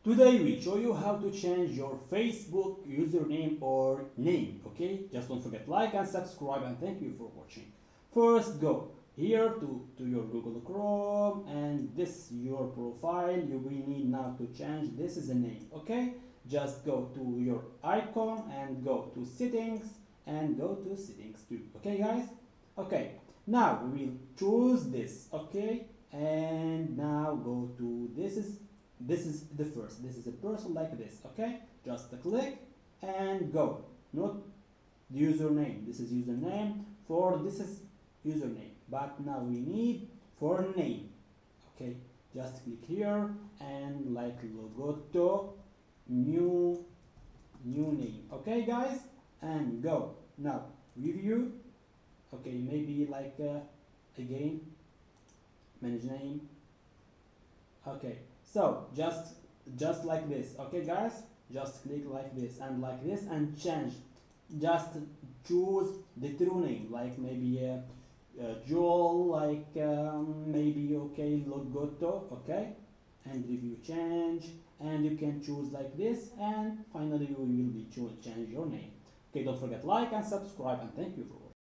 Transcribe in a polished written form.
Today we show you how to change your Facebook username or name, okay? Just don't forget like and subscribe, and thank you for watching. First go here to your Google Chrome, and this your profile. We need now to change, this is a name, okay? Just go to your icon and go to settings and go to settings too, okay guys? Okay, now we will choose this, okay? And now go to this is the first, this is a person like this, okay? Just click and go. Not the username, this is username, for this is username, but now we need for name, okay? Just click here and like LEGUTO, new name, okay guys? And go. Now review, okay, maybe like again manage name. Okay, so just like this, okay guys? Just click like this and change. Just choose the true name, like maybe Joel, like maybe okay Logoto, okay? And review change, and you can choose like this, and finally you will be change your name. Okay, don't forget like and subscribe, and thank you for watching.